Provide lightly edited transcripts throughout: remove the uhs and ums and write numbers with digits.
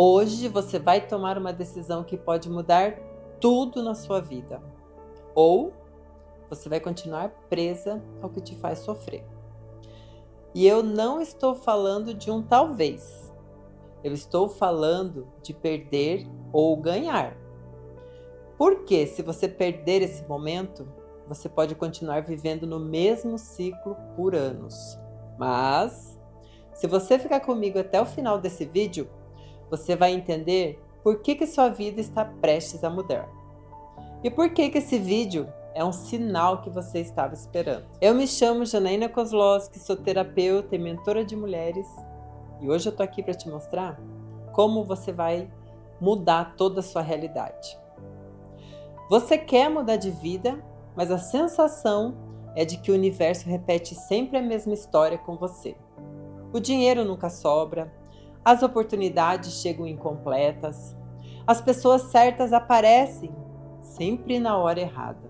Hoje você vai tomar uma decisão que pode mudar tudo na sua vida. Ou você vai continuar presa ao que te faz sofrer. E eu não estou falando de um talvez. Eu estou falando de perder ou ganhar. Porque se você perder esse momento, você pode continuar vivendo no mesmo ciclo por anos. Mas, se você ficar comigo até o final desse vídeo, você vai entender por que sua vida está prestes a mudar. E por que esse vídeo é um sinal que você estava esperando. Eu me chamo Janaína Kozlowski, sou terapeuta e mentora de mulheres. E hoje eu tô aqui para te mostrar como você vai mudar toda a sua realidade. Você quer mudar de vida, mas a sensação é de que o universo repete sempre a mesma história com você. O dinheiro nunca sobra, as oportunidades chegam incompletas, as pessoas certas aparecem sempre na hora errada.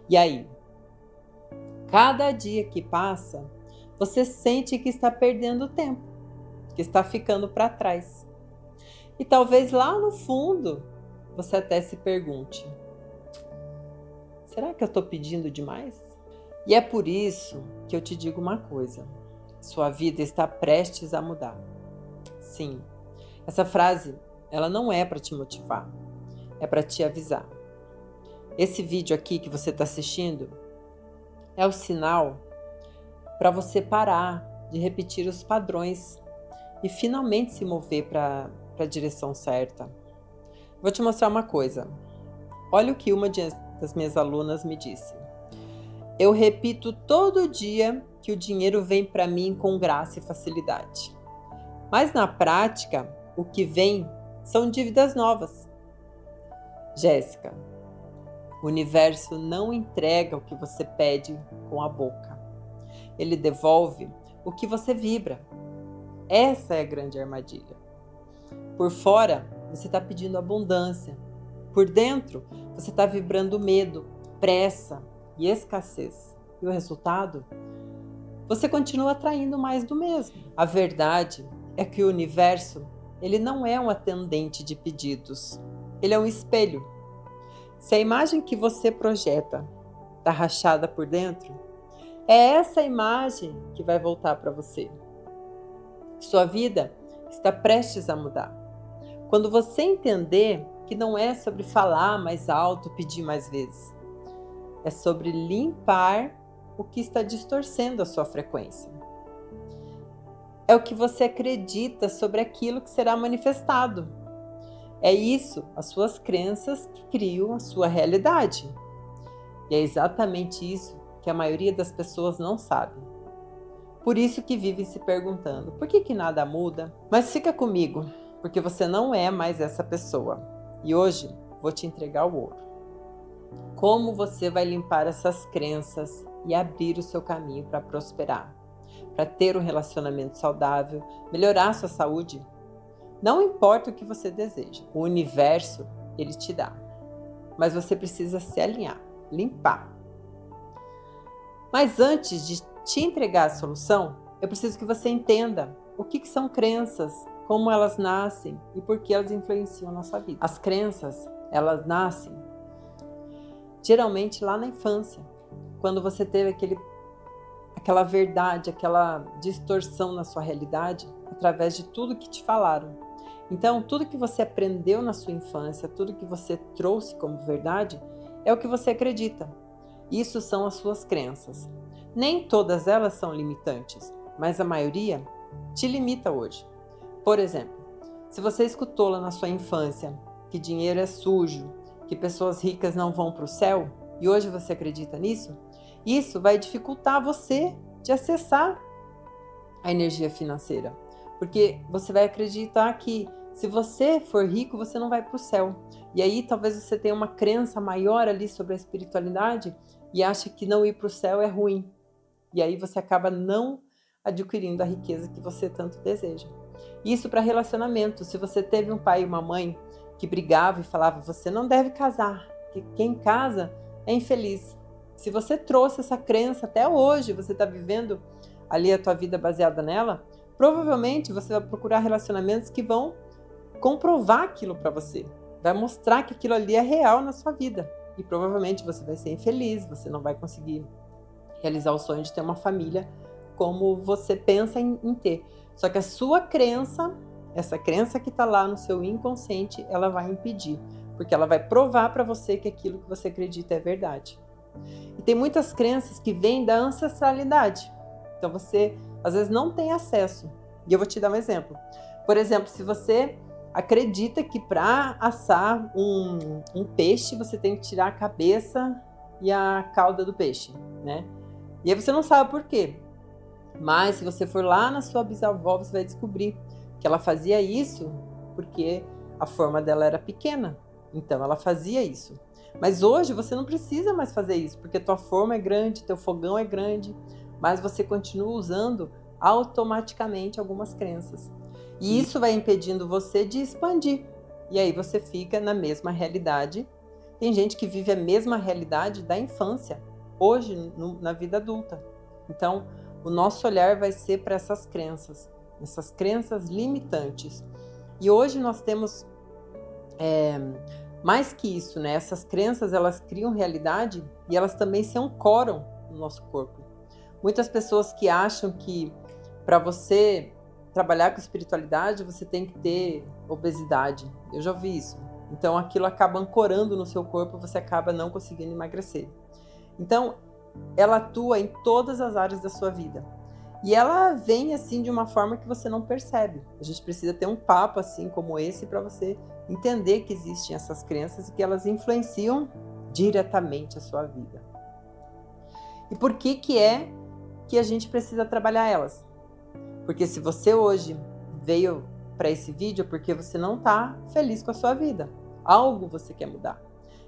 E aí? Cada dia que passa, você sente que está perdendo tempo, que está ficando para trás. E talvez lá no fundo, você até se pergunte: será que eu estou pedindo demais? E é por isso que eu te digo uma coisa: sua vida está prestes a mudar. Sim, essa frase, ela não é para te motivar, é para te avisar. Esse vídeo aqui que você está assistindo é o sinal para você parar de repetir os padrões e finalmente se mover para a direção certa. Vou te mostrar uma coisa. Olha o que uma das minhas alunas me disse. Eu repito todo dia que o dinheiro vem para mim com graça e facilidade. Mas na prática, o que vem são dívidas novas. Jéssica, o universo não entrega o que você pede com a boca. Ele devolve o que você vibra. Essa é a grande armadilha. Por fora, você está pedindo abundância. Por dentro, você está vibrando medo, pressa e escassez. E o resultado? Você continua atraindo mais do mesmo. A verdade é que o universo, ele não é um atendente de pedidos. Ele é um espelho. Se a imagem que você projeta está rachada por dentro, é essa imagem que vai voltar para você. Sua vida está prestes a mudar. Quando você entender que não é sobre falar mais alto, pedir mais vezes. É sobre limpar o que está distorcendo a sua frequência. É o que você acredita sobre aquilo que será manifestado. É isso, as suas crenças, que criam a sua realidade. E é exatamente isso que a maioria das pessoas não sabe. Por isso que vivem se perguntando, por que nada muda? Mas fica comigo, porque você não é mais essa pessoa. E hoje vou te entregar o ouro. Como você vai limpar essas crenças e abrir o seu caminho para prosperar, para ter um relacionamento saudável, melhorar sua saúde? Não importa o que você deseja, o universo, ele te dá. Mas você precisa se alinhar, limpar. Mas antes de te entregar a solução, eu preciso que você entenda o que são crenças, como elas nascem e por que elas influenciam a nossa vida. As crenças, elas nascem geralmente lá na infância, quando você teve aquela verdade, aquela distorção na sua realidade, através de tudo que te falaram. Então, tudo que você aprendeu na sua infância, tudo que você trouxe como verdade, é o que você acredita. Isso são as suas crenças. Nem todas elas são limitantes, mas a maioria te limita hoje. Por exemplo, se você escutou lá na sua infância que dinheiro é sujo, que pessoas ricas não vão para o céu, e hoje você acredita nisso, isso vai dificultar você de acessar a energia financeira. Porque você vai acreditar que se você for rico, você não vai para o céu. E aí talvez você tenha uma crença maior ali sobre a espiritualidade e acha que não ir para o céu é ruim. E aí você acaba não adquirindo a riqueza que você tanto deseja. Isso para relacionamento. Se você teve um pai e uma mãe que brigava e falava, você não deve casar, que quem casa é infeliz. Se você trouxe essa crença até hoje, você está vivendo ali a tua vida baseada nela, provavelmente você vai procurar relacionamentos que vão comprovar aquilo para você, vai mostrar que aquilo ali é real na sua vida. E provavelmente você vai ser infeliz, você não vai conseguir realizar o sonho de ter uma família como você pensa em ter. Só que a sua crença, essa crença que está lá no seu inconsciente, ela vai impedir, porque ela vai provar para você que aquilo que você acredita é verdade. E tem muitas crenças que vêm da ancestralidade. Então você, às vezes, não tem acesso. E eu vou te dar um exemplo. Por exemplo, se você acredita que para assar um peixe, você tem que tirar a cabeça e a cauda do peixe, né? E aí você não sabe por quê. Mas se você for lá na sua bisavó, você vai descobrir que ela fazia isso porque a forma dela era pequena. Então ela fazia isso. Mas hoje você não precisa mais fazer isso, porque tua forma é grande, teu fogão é grande, mas você continua usando automaticamente algumas crenças. E isso vai impedindo você de expandir. E aí você fica na mesma realidade. Tem gente que vive a mesma realidade da infância, hoje na vida adulta. Então, o nosso olhar vai ser para essas crenças limitantes. E hoje nós temos mais que isso, né? Essas crenças, elas criam realidade e elas também se ancoram no nosso corpo. Muitas pessoas que acham que para você trabalhar com espiritualidade, você tem que ter obesidade. Eu já ouvi isso. Então aquilo acaba ancorando no seu corpo e você acaba não conseguindo emagrecer. Então, ela atua em todas as áreas da sua vida. E ela vem assim de uma forma que você não percebe. A gente precisa ter um papo assim como esse para você entender que existem essas crenças e que elas influenciam diretamente a sua vida. E por que é que a gente precisa trabalhar elas? Porque se você hoje veio para esse vídeo é porque você não está feliz com a sua vida. Algo você quer mudar.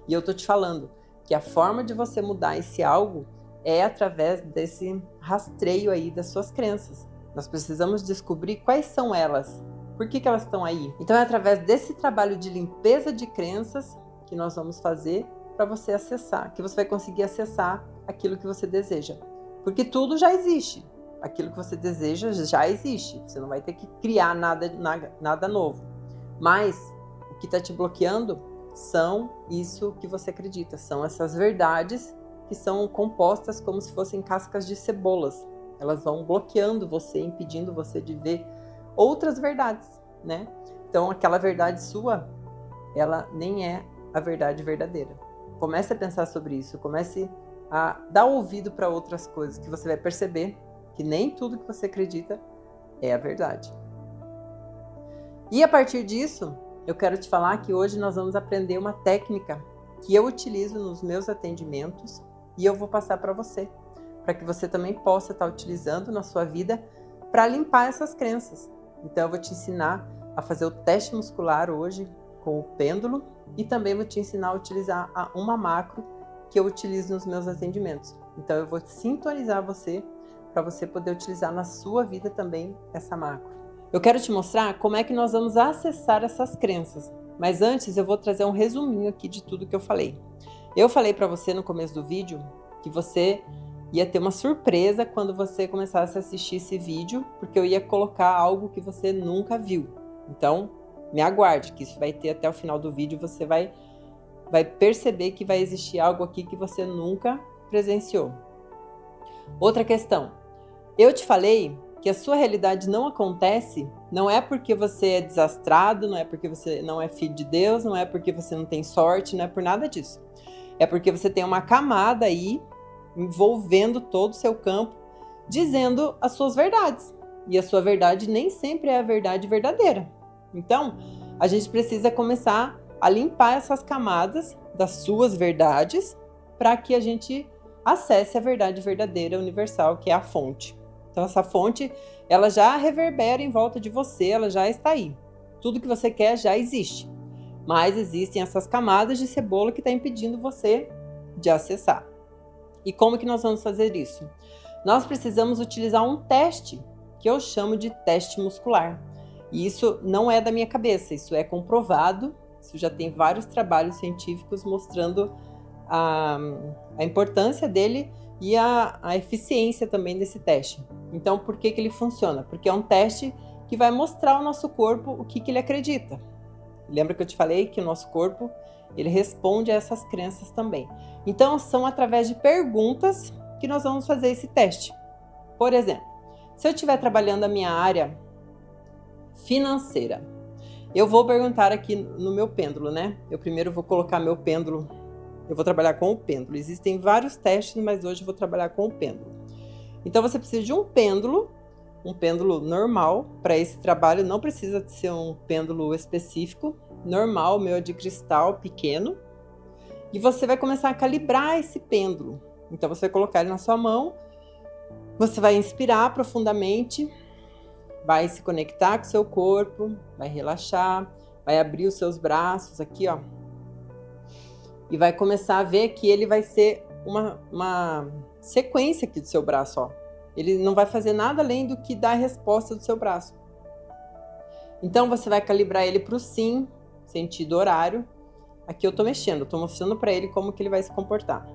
E eu tô te falando que a forma de você mudar esse algo é através desse rastreio aí das suas crenças. Nós precisamos descobrir quais são elas. Por que elas estão aí? Então é através desse trabalho de limpeza de crenças que nós vamos fazer para você acessar, que você vai conseguir acessar aquilo que você deseja. Porque tudo já existe. Aquilo que você deseja já existe. Você não vai ter que criar nada novo. Mas o que está te bloqueando são isso que você acredita. São essas verdades que são compostas como se fossem cascas de cebolas. Elas vão bloqueando você, impedindo você de ver outras verdades, né? Então aquela verdade sua, ela nem é a verdade verdadeira. Comece a pensar sobre isso. Comece a dar ouvido para outras coisas, que você vai perceber que nem tudo que você acredita é a verdade. E a partir disso, eu quero te falar que hoje nós vamos aprender uma técnica que eu utilizo nos meus atendimentos e eu vou passar para você, para que você também possa estar utilizando na sua vida para limpar essas crenças. Então eu vou te ensinar a fazer o teste muscular hoje com o pêndulo e também vou te ensinar a utilizar uma macro que eu utilizo nos meus atendimentos. Então eu vou sintonizar você para você poder utilizar na sua vida também essa macro. Eu quero te mostrar como é que nós vamos acessar essas crenças, mas antes eu vou trazer um resuminho aqui de tudo que eu falei. Eu falei para você no começo do vídeo que você ia ter uma surpresa quando você começasse a assistir esse vídeo, porque eu ia colocar algo que você nunca viu. Então, me aguarde, que isso vai ter até o final do vídeo, você vai perceber que vai existir algo aqui que você nunca presenciou. Outra questão. Eu te falei que a sua realidade não acontece, não é porque você é desastrado, não é porque você não é filho de Deus, não é porque você não tem sorte, não é por nada disso. É porque você tem uma camada aí envolvendo todo o seu campo, dizendo as suas verdades. E a sua verdade nem sempre é a verdade verdadeira. Então, a gente precisa começar a limpar essas camadas das suas verdades para que a gente acesse a verdade verdadeira universal, que é a fonte. Então, essa fonte, ela já reverbera em volta de você, ela já está aí. Tudo que você quer já existe. Mas existem essas camadas de cebola que estão impedindo você de acessar. E como que nós vamos fazer isso? Nós precisamos utilizar um teste, que eu chamo de teste muscular. E isso não é da minha cabeça, isso é comprovado. Isso já tem vários trabalhos científicos mostrando a importância dele e a eficiência também desse teste. Então, por que ele funciona? Porque é um teste que vai mostrar ao nosso corpo o que ele acredita. Lembra que eu te falei que o nosso corpo, ele responde a essas crenças também. Então, são através de perguntas que nós vamos fazer esse teste. Por exemplo, se eu estiver trabalhando a minha área financeira, eu vou perguntar aqui no meu pêndulo, né? Eu primeiro vou colocar meu pêndulo, eu vou trabalhar com o pêndulo. Existem vários testes, mas hoje eu vou trabalhar com o pêndulo. Então, você precisa de um pêndulo normal para esse trabalho, não precisa ser um pêndulo específico, normal, o meu é de cristal pequeno, e você vai começar a calibrar esse pêndulo. Então você vai colocar ele na sua mão, você vai inspirar profundamente, vai se conectar com o seu corpo, vai relaxar, vai abrir os seus braços aqui, ó, e vai começar a ver que ele vai ser uma sequência aqui do seu braço, ó. Ele não vai fazer nada além do que dar a resposta do seu braço. Então, você vai calibrar ele para o sim, sentido horário. Aqui eu tô mexendo, eu tô mostrando para ele como que ele vai se comportar.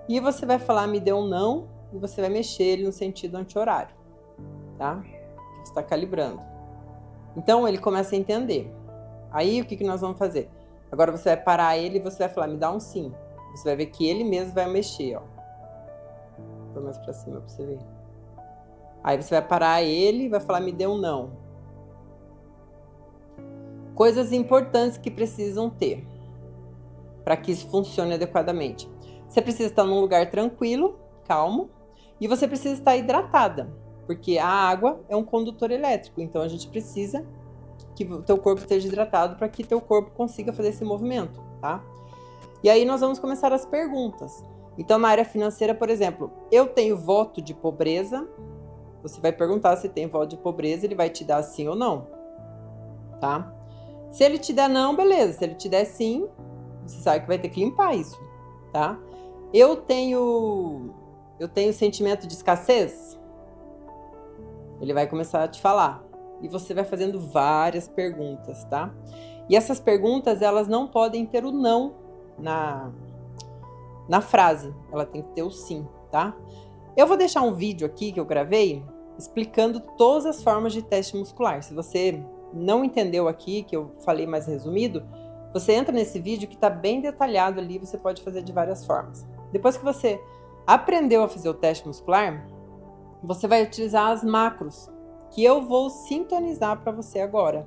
E você vai falar, me dê um não, e você vai mexer ele no sentido anti-horário, tá? Você está calibrando. Então, ele começa a entender. Aí, o que nós vamos fazer? Agora, você vai parar ele e você vai falar, me dá um sim. Você vai ver que ele mesmo vai mexer, ó. Vou mais pra cima pra você ver. Aí você vai parar ele e vai falar, me dê um não. Coisas importantes que precisam ter para que isso funcione adequadamente. Você precisa estar num lugar tranquilo, calmo, e você precisa estar hidratada, porque a água é um condutor elétrico, então a gente precisa que o teu corpo esteja hidratado para que teu corpo consiga fazer esse movimento, tá? E aí nós vamos começar as perguntas. Então, na área financeira, por exemplo, eu tenho voto de pobreza. Você vai perguntar se tem voto de pobreza, ele vai te dar sim ou não, tá? Se ele te der não, beleza. Se ele te der sim, você sabe que vai ter que limpar isso, tá? Eu tenho sentimento de escassez? Ele vai começar a te falar. E você vai fazendo várias perguntas, tá? E essas perguntas, elas não podem ter o não na frase, ela tem que ter o sim, tá? Eu vou deixar um vídeo aqui que eu gravei explicando todas as formas de teste muscular. Se você não entendeu aqui, que eu falei mais resumido, você entra nesse vídeo que tá bem detalhado ali, você pode fazer de várias formas. Depois que você aprendeu a fazer o teste muscular, você vai utilizar as macros, que eu vou sintonizar para você agora.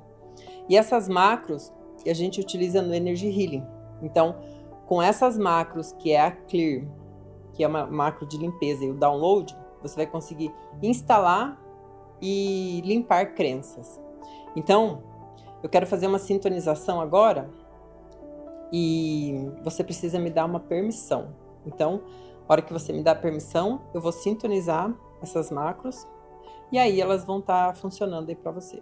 E essas macros a gente utiliza no Energy Healing. Então, com essas macros, que é a Clear, que é uma macro de limpeza, e o Download, você vai conseguir instalar e limpar crenças. Então, eu quero fazer uma sintonização agora e você precisa me dar uma permissão. Então, na hora que você me dá a permissão, eu vou sintonizar essas macros e aí elas vão estar funcionando aí para você.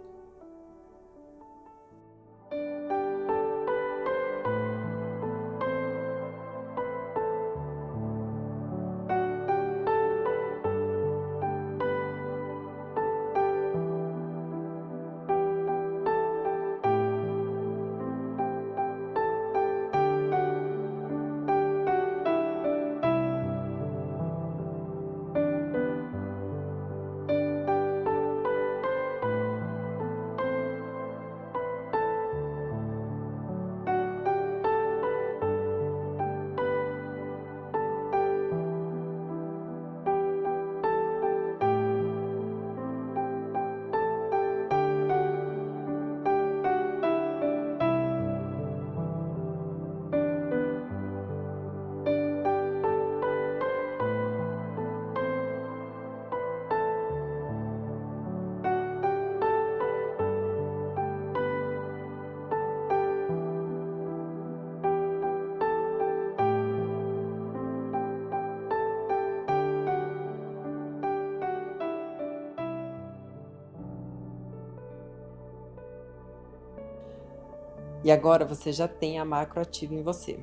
E agora você já tem a macro ativa em você.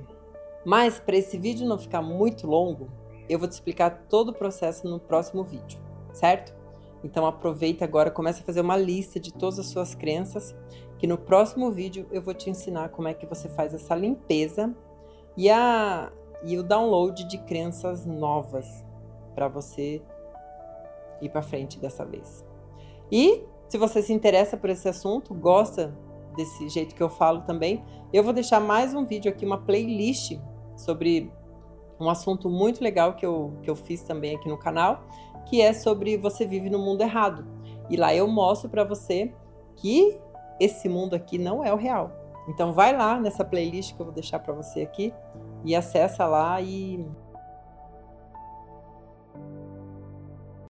Mas para esse vídeo não ficar muito longo, eu vou te explicar todo o processo no próximo vídeo, certo? Então aproveita agora, começa a fazer uma lista de todas as suas crenças, que no próximo vídeo eu vou te ensinar como é que você faz essa limpeza e o download de crenças novas para você ir para frente dessa vez. E se você se interessa por esse assunto, gosta desse jeito que eu falo também, eu vou deixar mais um vídeo aqui, uma playlist sobre um assunto muito legal que eu fiz também aqui no canal, que é sobre você vive no mundo errado. E lá eu mostro para você que esse mundo aqui não é o real. Então vai lá nessa playlist que eu vou deixar para você aqui e acessa lá e